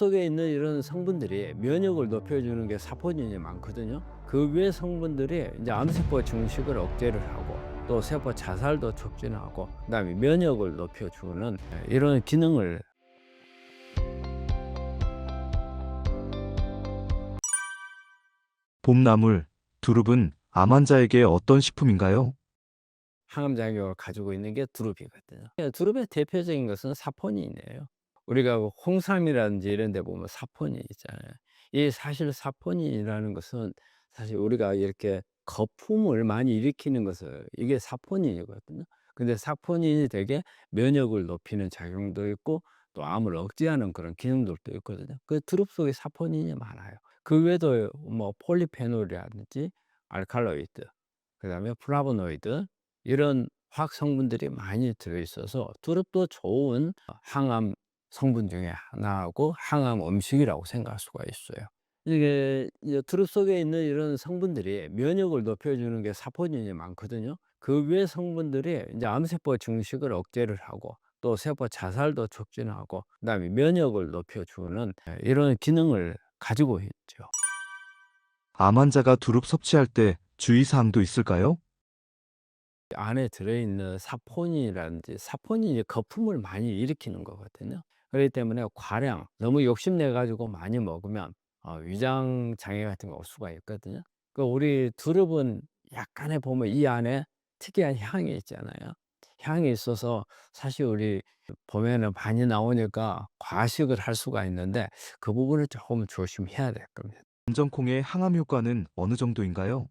속에 있는 이런 성분들이 면역을 높여주는 게 사포닌이 많거든요. 그 외 성분들이 이제 암세포 증식을 억제를 하고 또 세포 자살도 촉진하고 그다음에 면역을 높여주는 이런 기능을. 봄나물, 두릅은 암 환자에게 어떤 식품인가요? 항암 작용을 가지고 있는 게 두릅이거든요. 두릅의 대표적인 것은 사포닌이에요. 우리가 홍삼이라든지 이런 데 보면 사포닌 있잖아요. 이 사실 사포닌이라는 것은 사실 우리가 이렇게 거품을 많이 일으키는 것을 이게 사포닌이거든요. 근데 사포닌이 되게 면역을 높이는 작용도 있고 또 암을 억제하는 그런 기능들도 있거든요. 그 두릅 속에 사포닌이 많아요. 그 외에도 뭐 폴리페놀이라든지 알칼로이드, 그다음에 플라보노이드 이런 화학 성분들이 많이 들어 있어서 두릅도 좋은 항암 성분 중에 하나하고 항암 음식이라고 생각할 수가 있어요. 이게 이제 두릅 속에 있는 이런 성분들이 면역을 높여주는 게 사포닌이 많거든요. 그 외 성분들이 이제 암세포 증식을 억제를 하고 또 세포 자살도 촉진하고 그다음에 면역을 높여주는 이런 기능을 가지고 있죠. 암 환자가 두릅 섭취할 때 주의사항도 있을까요? 안에 들어있는 사포닌이라든지 사포닌이 거품을 많이 일으키는 거거든요. 그렇기 때문에 과량 너무 욕심내 가지고 많이 먹으면 위장 장애 같은 거 올 수가 있거든요. 그 우리 두릅은 약간의 보면 이 안에 특이한 향이 있잖아요. 향이 있어서 사실 우리 봄에는 많이 나오니까 과식을 할 수가 있는데 그 부분을 조금 조심해야 될 겁니다. 검정콩의 항암 효과는 어느 정도인가요?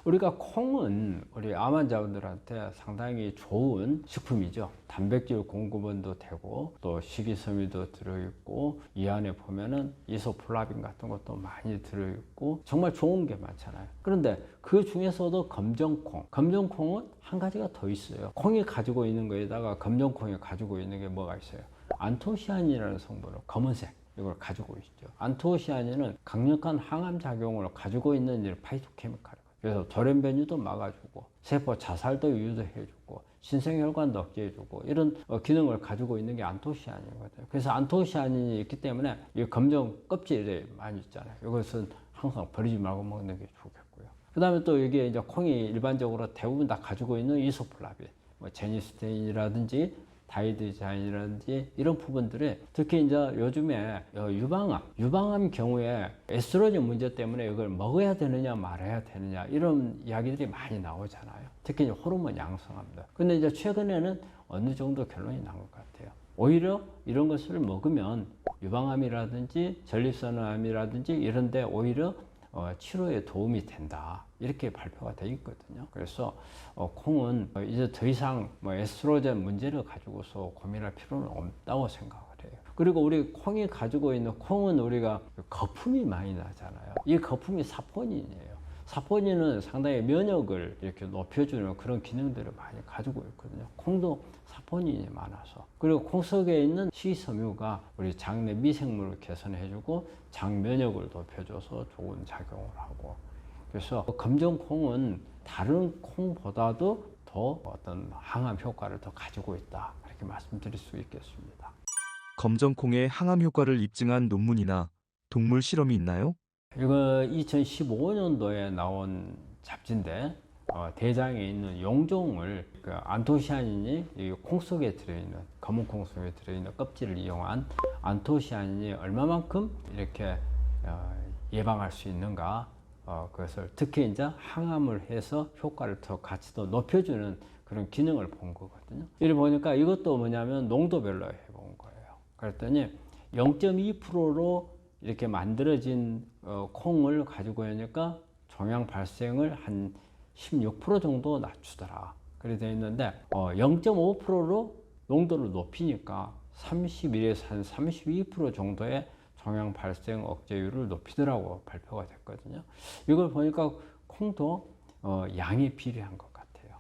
우리가 콩은 우리 암 환자분들한테 상당히 좋은 식품이죠. 단백질 공급원도 되고 또 식이섬유도 들어있고 이 안에 보면은 이소플라빈 같은 것도 많이 들어있고 정말 좋은 게 많잖아요. 그런데 그 중에서도 검정콩은 한 가지가 더 있어요. 콩이 가지고 있는 거에다가 검정콩이 가지고 있는 게 뭐가 있어요? 안토시아닌이라는 성분을, 검은색 이걸 가지고 있죠. 안토시아닌은 강력한 항암 작용을 가지고 있는 파이토케미칼. 그래서 돌연변이도 막아주고 세포 자살도 유도해주고 신생혈관도 억제해주고 이런 기능을 가지고 있는 게 안토시아닌이거든요. 그래서 안토시아닌이 있기 때문에 이 검정 껍질에 많이 있잖아요. 이것은 항상 버리지 말고 먹는 게 좋겠고요. 그 다음에 또 여기에 이제 콩이 일반적으로 대부분 다 가지고 있는 이소플라빈, 뭐 제니스테인이라든지 다이드자인이라든지 이런 부분들이 특히 이제 요즘에 유방암 경우에 에스트로겐 문제 때문에 이걸 먹어야 되느냐 말아야 되느냐 이런 이야기들이 많이 나오잖아요. 특히 이제 호르몬 양성합니다. 근데 이제 최근에는 어느 정도 결론이 난 것 같아요. 오히려 이런 것을 먹으면 유방암이라든지 전립선암이라든지 이런 데 오히려 치료에 도움이 된다. 이렇게 발표가 되어 있거든요. 그래서 콩은 이제 더 이상 뭐 에스트로겐 문제를 가지고서 고민할 필요는 없다고 생각을 해요. 그리고 우리 콩이 가지고 있는 콩은 우리가 거품이 많이 나잖아요. 이 거품이 사포닌이에요. 사포닌은 상당히 면역을 이렇게 높여주는 그런 기능들을 많이 가지고 있거든요. 콩도 사포닌이 많아서. 그리고 콩 속에 있는 식이섬유가 우리 장내 미생물을 개선해주고 장 면역을 높여줘서 좋은 작용을 하고. 그래서 검정콩은 다른 콩보다도 더 어떤 항암 효과를 더 가지고 있다. 이렇게 말씀드릴 수 있겠습니다. 검정콩의 항암 효과를 입증한 논문이나 동물 실험이 있나요? 이거 2015년도에 나온 잡지인데 대장에 있는 용종을 그 안토시아닌이 이 콩 속에 들어있는 검은 콩 속에 들어있는 껍질을 이용한 안토시아닌이 얼마만큼 이렇게 예방할 수 있는가 그것을 특히 이제 항암을 해서 효과를 더 같이 더 높여주는 그런 기능을 본 거거든요. 이를 보니까 이것도 뭐냐면 농도별로 해본 거예요. 그랬더니 0.2%로 이렇게 만들어진 콩을 가지고 하니까 종양 발생을 한 16% 정도 낮추더라. 그래 되어 있는데 0.5%로 농도를 높이니까 31에서 한 32% 정도의 종양 발생 억제율을 높이더라고 발표가 됐거든요. 이걸 보니까 콩도 양이 필요한 것 같아요.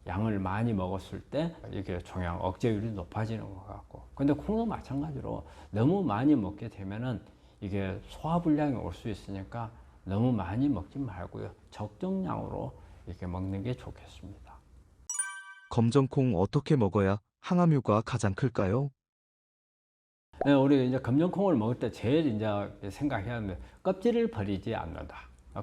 양을 많이 먹었을 때 이게 종양 억제율이 높아지는 것 같고, 근데 콩도 마찬가지로 너무 많이 먹게 되면은 이게 소화불량이 올 수 있으니까 너무 많이 먹지 말고요, 적정량으로 이렇게 먹는 게 좋겠습니다. 검정콩 어떻게 먹어야 항암 효과가 가장 클까요? 네, 우리 이제 검정콩을 먹을 때 제일 이제 생각해야 하는데 껍질을 버리지 않는다.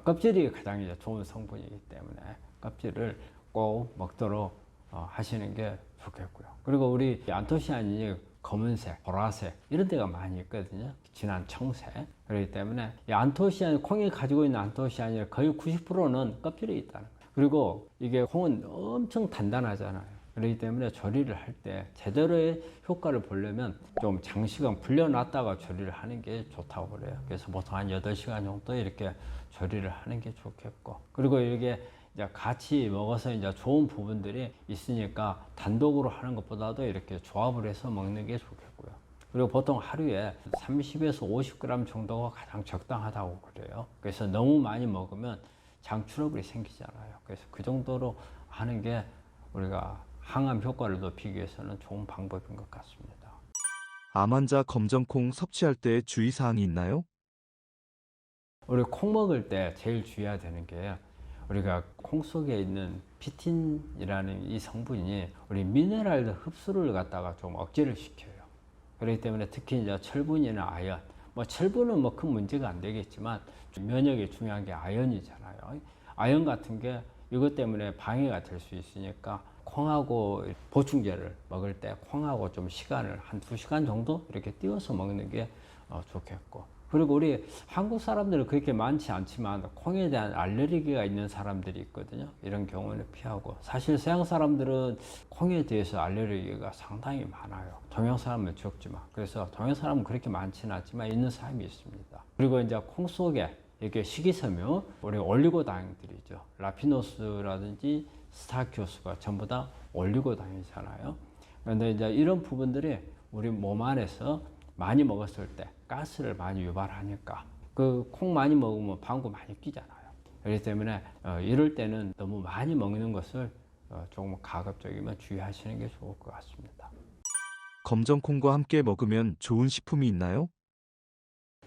껍질이 가장 이제 좋은 성분이기 때문에 껍질을 꼭 먹도록 하시는 게 좋겠고요. 그리고 우리 안토시아닌이 검은색, 보라색 이런 데가 많이 있거든요. 진한 청색. 그렇기 때문에 이 안토시아닌, 콩이 가지고 있는 안토시아닌의 거의 90%는 껍질에 있다는 거예요. 그리고 이게 콩은 엄청 단단하잖아요. 그렇기 때문에 조리를 할 때 제대로의 효과를 보려면 좀 장시간 불려놨다가 조리를 하는 게 좋다고 그래요. 그래서 보통 한 8시간 정도 이렇게 조리를 하는 게 좋겠고, 그리고 이게 이제 같이 먹어서 이제 좋은 부분들이 있으니까 단독으로 하는 것보다도 이렇게 조합을 해서 먹는 게 좋겠고요. 그리고 보통 하루에 30에서 50g 정도가 가장 적당하다고 그래요. 그래서 너무 많이 먹으면 장 트러블이 생기잖아요. 그래서 그 정도로 하는 게 우리가 항암 효과를 높이기 위해서는 좋은 방법인 것 같습니다. 암 환자 검정콩 섭취할 때 주의사항이 있나요? 우리 콩 먹을 때 제일 주의해야 되는 게 우리가 콩 속에 있는 피틴이라는 이 성분이 우리 미네랄 흡수를 갖다가 좀 억제를 시켜요. 그렇기 때문에 특히 이제 철분이나 아연, 뭐 철분은 뭐 큰 문제가 안 되겠지만 면역에 중요한 게 아연이잖아요. 아연 같은 게 이것 때문에 방해가 될 수 있으니까 콩하고 보충제를 먹을 때 콩하고 좀 시간을 한 2시간 정도 이렇게 띄워서 먹는 게 좋겠고, 그리고 우리 한국 사람들은 그렇게 많지 않지만 콩에 대한 알레르기가 있는 사람들이 있거든요. 이런 경우는 피하고, 사실 서양 사람들은 콩에 대해서 알레르기가 상당히 많아요. 동양 사람은 적지만. 그래서 동양 사람은 그렇게 많지는 않지만 있는 사람이 있습니다. 그리고 이제 콩 속에 이렇게 식이섬유, 우리 올리고당들이죠. 라피노스라든지 스타키오스가 전부 다 올리고당이잖아요. 그런데 이제 이런 부분들이 우리 몸 안에서 많이 먹었을 때 가스를 많이 유발하니까 그 콩 많이 먹으면 방구 많이 끼잖아요. 그렇기 때문에 이럴 때는 너무 많이 먹는 것을 조금 가급적이면 주의하시는 게 좋을 것 같습니다. 검정콩과 함께 먹으면 좋은 식품이 있나요?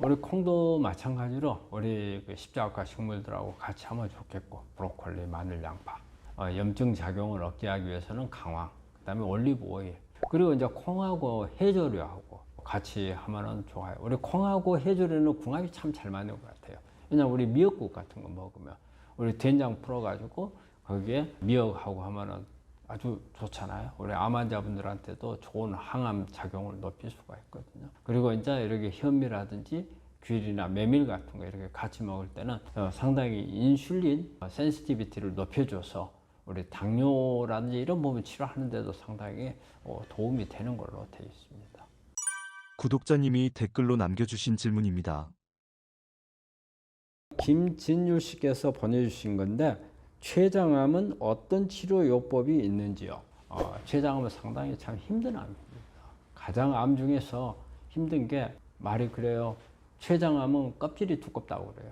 우리 콩도 마찬가지로 우리 그 십자가 식물들하고 같이 하면 좋겠고, 브로콜리, 마늘, 양파, 염증 작용을 억제하기 위해서는 강황, 그다음에 올리브 오일, 그리고 이제 콩하고 해조류하고 같이 하면은 좋아요. 우리 콩하고 해조류는 궁합이 참 잘 맞는 것 같아요. 왜냐면 우리 미역국 같은 거 먹으면 우리 된장 풀어가지고 거기에 미역하고 하면은 아주 좋잖아요. 우리 암 환자분들한테도 좋은 항암 작용을 높일 수가 있거든요. 그리고 이제 이렇게 현미라든지 귤이나 메밀 같은 거 이렇게 같이 먹을 때는 상당히 인슐린 센시티비티를 높여줘서 우리 당뇨라든지 이런 부분 치료하는 데도 상당히 도움이 되는 걸로 되어 있습니다. 구독자님이 댓글로 남겨주신 질문입니다. 김진유 씨께서 보내주신 건데, 췌장암은 어떤 치료 요법이 있는지요? 췌장암은 상당히 참 힘든 암입니다. 가장 암 중에서 힘든 게 말이 그래요. 췌장암은 껍질이 두껍다고 그래요.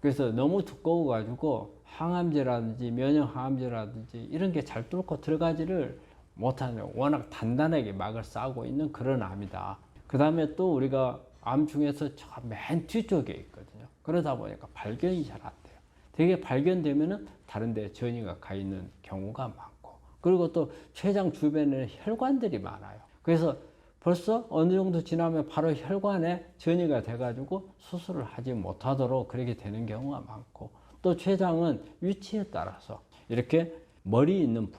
그래서 너무 두꺼워가지고 항암제라든지 면역항암제라든지 이런 게 잘 뚫고 들어가지를 못하는, 워낙 단단하게 막을 쌓고 있는 그런 암이다. 그 다음에 또 우리가 암 중에서 저 맨 뒤쪽에 있거든요. 그러다 보니까 발견이 잘 안 돼요. 되게 발견되면은 다른 데 전이가 가 있는 경우가 많고, 그리고 또 췌장 주변에는 혈관들이 많아요. 그래서 벌써 어느 정도 지나면 바로 혈관에 전이가 돼가지고 수술을 하지 못하도록 그렇게 되는 경우가 많고, 또 췌장은 위치에 따라서 이렇게 머리 있는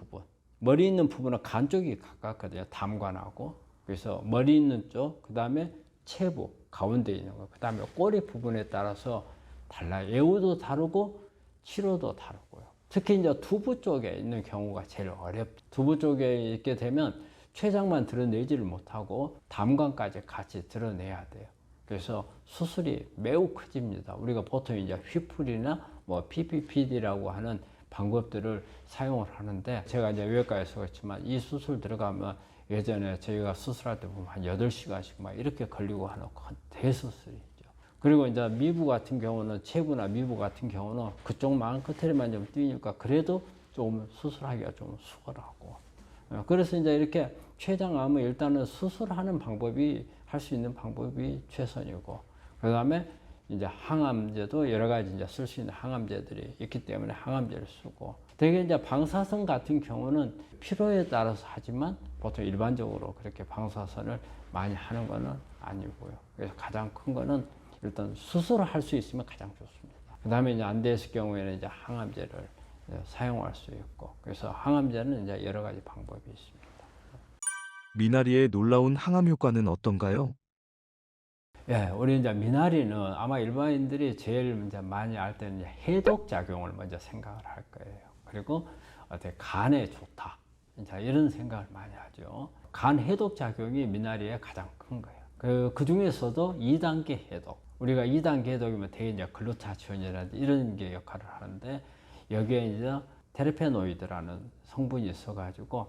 부분은 간 쪽이 가깝거든요. 담관하고. 그래서 머리 있는 쪽, 그 다음에 체부, 가운데 있는 거, 그 다음에 꼬리 부분에 따라서 달라요. 예후도 다르고 치료도 다르고요. 특히 이제 두부 쪽에 있는 경우가 제일 어렵죠. 두부 쪽에 있게 되면 췌장만 드러내지를 못하고 담관까지 같이 드러내야 돼요. 그래서 수술이 매우 커집니다. 우리가 보통 이제 휘풀이나 뭐 PPPD라고 하는 방법들을 사용을 하는데, 제가 이제 외과에서 그렇지만 이 수술 들어가면 예전에 저희가 수술할 때 보면 한 8시간씩 막 이렇게 걸리고 하는 큰 대수술이죠. 그리고 이제 미부 같은 경우는, 체부나 미부 같은 경우는 그쪽 마음 끝에만 좀 뛰니까 그래도 좀 수술하기가 좀 수월하고. 그래서 이제 이렇게 췌장암은 일단은 수술하는 방법이, 할 수 있는 방법이 최선이고, 그 다음에 이제 항암제도 여러 가지 이제 쓸 수 있는 항암제들이 있기 때문에 항암제를 쓰고, 대개 이제 방사선 같은 경우는 필요에 따라서 하지만 보통 일반적으로 그렇게 방사선을 많이 하는 거는 아니고요. 그래서 가장 큰 거는 일단 수술을 할 수 있으면 가장 좋습니다. 그 다음에 이제 안 됐을 경우에는 이제 항암제를 사용할 수 있고, 그래서 항암제는 이제 여러 가지 방법이 있습니다. 미나리의 놀라운 항암 효과는 어떤가요? 예, 우리 이제 미나리는 아마 일반인들이 제일 이제 많이 알 때는 이제 해독 작용을 먼저 생각을 할 거예요. 그리고 어떻게 간에 좋다. 자, 이런 생각을 많이 하죠. 간 해독 작용이 미나리의 가장 큰 거예요. 그 중에서도 2단계 해독. 우리가 2단계 해독이면 대개 이제 글루타치온이라든지 이런 게 역할을 하는데, 여기에 이제 테르페노이드라는 성분이 있어가지고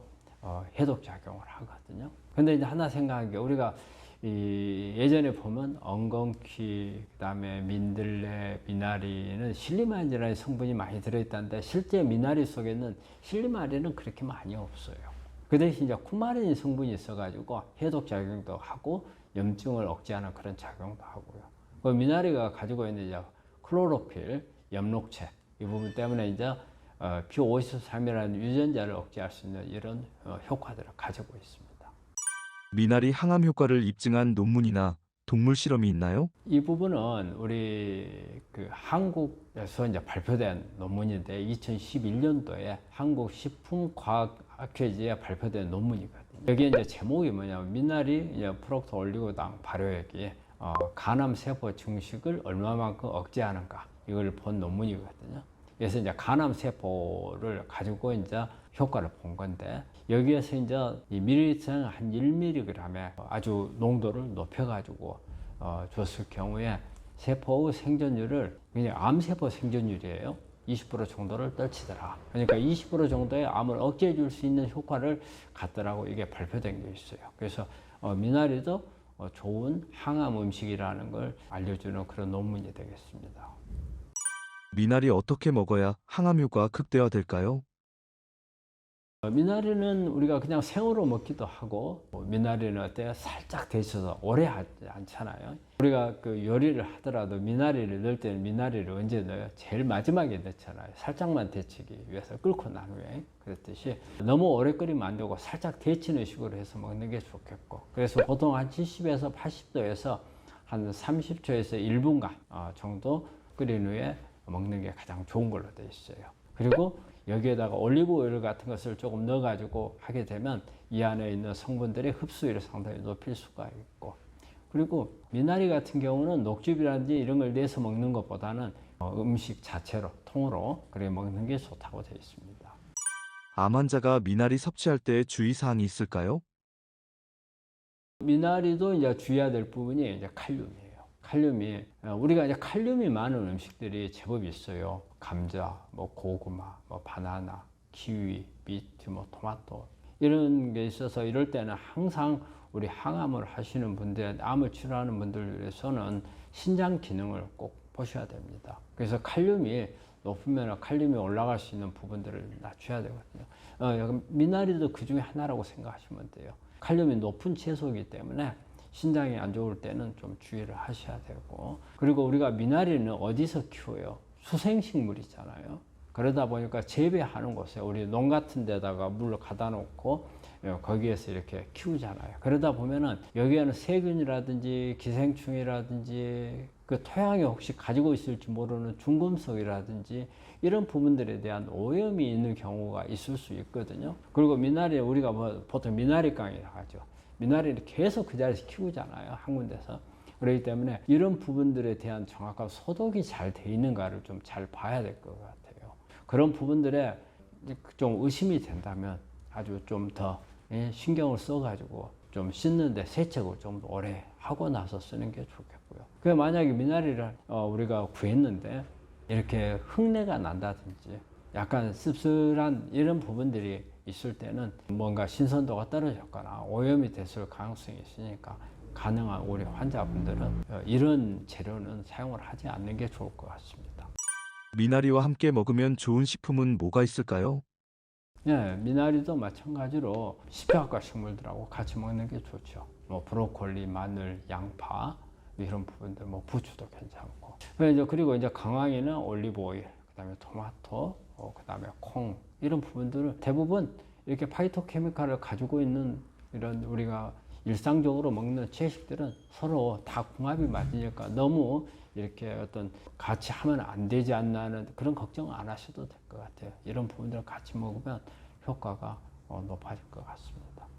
해독 작용을 하거든요. 근데 이제 하나 생각한 게, 우리가 예전에 보면 엉겅퀴, 그다음에 민들레, 미나리는 실리마린이라는 성분이 많이 들어있다는데, 실제 미나리 속에는 실리마린은 그렇게 많이 없어요. 그 대신 이제 쿠마린 성분이 있어가지고 해독 작용도 하고 염증을 억제하는 그런 작용도 하고요. 그 미나리가 가지고 있는 이제 클로로필, 엽록체 이 부분 때문에 이제 P53이라는 유전자를 억제할 수 있는 이런 효과들을 가지고 있습니다. 미나리 항암 효과를 입증한 논문이나 동물 실험이 있나요? 이 부분은 우리 그 한국에서 이제 발표된 논문인데, 2011년도에 한국 식품과학회지에 발표된 논문이거든요. 여기 이제 제목이 뭐냐면, 미나리 이제 프록토 올리고당 발효액이 간암 세포 증식을 얼마만큼 억제하는가, 이걸 본 논문이거든요. 그래서 이제 간암 세포를 가지고 이제 효과를 본 건데, 여기에서 이제 이 밀리리터당 한 1mg에 아주 농도를 높여가지고 줬을 경우에 세포의 생존율을, 그냥 암세포 생존율이에요, 20% 정도를 떨치더라. 그러니까 20% 정도의 암을 억제해 줄 수 있는 효과를 갖더라고, 이게 발표된 게 있어요. 그래서 미나리도 좋은 항암 음식이라는 걸 알려주는 그런 논문이 되겠습니다. 미나리 어떻게 먹어야 항암 효과가 극대화될까요? 미나리는 우리가 그냥 생으로 먹기도 하고, 미나리는 어때요? 살짝 데쳐서 오래 하지 않잖아요. 우리가 그 요리를 하더라도 미나리를 넣을 때는 미나리를 언제 넣어요? 제일 마지막에 넣잖아요. 살짝만 데치기 위해서, 끓고 난 후에. 그랬듯이 너무 오래 끓이면 안 되고 살짝 데치는 식으로 해서 먹는 게 좋겠고, 그래서 보통 한 70에서 80도에서 한 30초에서 1분간 정도 끓인 후에 먹는 게 가장 좋은 걸로 되어 있어요. 그리고 여기에다가 올리브 오일 같은 것을 조금 넣어가지고 하게 되면 이 안에 있는 성분들의 흡수율을 상당히 높일 수가 있고, 그리고 미나리 같은 경우는 녹즙이라든지 이런 걸 내서 먹는 것보다는 음식 자체로 통으로 그렇게 먹는 게 좋다고 되어 있습니다. 암 환자가 미나리 섭취할 때 주의사항이 있을까요? 미나리도 이제 주의해야 될 부분이 이제 칼륨이에요. 칼륨이, 우리가 이제 칼륨이 많은 음식들이 제법 있어요. 감자, 뭐 고구마, 뭐 바나나, 키위, 비트, 뭐 토마토, 이런 게 있어서, 이럴 때는 항상 우리 항암을 하시는 분들, 암을 치료하는 분들에서는 신장 기능을 꼭 보셔야 됩니다. 그래서 칼륨이 높으면 칼륨이 올라갈 수 있는 부분들을 낮춰야 되거든요. 미나리도 그 중에 하나라고 생각하시면 돼요. 칼륨이 높은 채소이기 때문에 신장이 안 좋을 때는 좀 주의를 하셔야 되고, 그리고 우리가 미나리는 어디서 키워요? 수생식물이잖아요. 그러다 보니까 재배하는 곳에, 우리 농 같은 데다가 물을 가다 놓고 거기에서 이렇게 키우잖아요. 그러다 보면은 여기에는 세균이라든지 기생충이라든지 그 토양에 혹시 가지고 있을지 모르는 중금속이라든지 이런 부분들에 대한 오염이 있는 경우가 있을 수 있거든요. 그리고 미나리, 우리가 뭐 보통 미나리깡이라고 하죠. 미나리를 계속 그 자리에서 키우잖아요, 한 군데서. 그렇기 때문에 이런 부분들에 대한 정확한 소독이 잘 돼 있는가를 좀 잘 봐야 될 것 같아요. 그런 부분들에 좀 의심이 된다면 아주 좀 더 신경을 써가지고 좀 씻는데 세척을 좀 오래 하고 나서 쓰는 게 좋겠고요. 그 만약에 미나리를 우리가 구했는데 이렇게 흙내가 난다든지 약간 씁쓸한 이런 부분들이 있을 때는 뭔가 신선도가 떨어졌거나 오염이 됐을 가능성이 있으니까, 가능한 우리 환자분들은 이런 재료는 사용을 하지 않는 게 좋을 것 같습니다. 미나리와 함께 먹으면 좋은 식품은 뭐가 있을까요? 네, 미나리도 마찬가지로 식용학과 식물들하고 같이 먹는 게 좋죠. 뭐 브로콜리, 마늘, 양파 이런 부분들, 뭐 부추도 괜찮고. 그리고 이제 건강에는 올리브 오일, 그다음에 토마토, 그다음에 콩 이런 부분들을 대부분 이렇게 파이토케미칼을 가지고 있는 이런 우리가 일상적으로 먹는 채식들은 서로 다 궁합이 맞으니까 너무 이렇게 어떤 같이 하면 안 되지 않나 하는 그런 걱정 안 하셔도 될 것 같아요. 이런 부분들을 같이 먹으면 효과가 높아질 것 같습니다.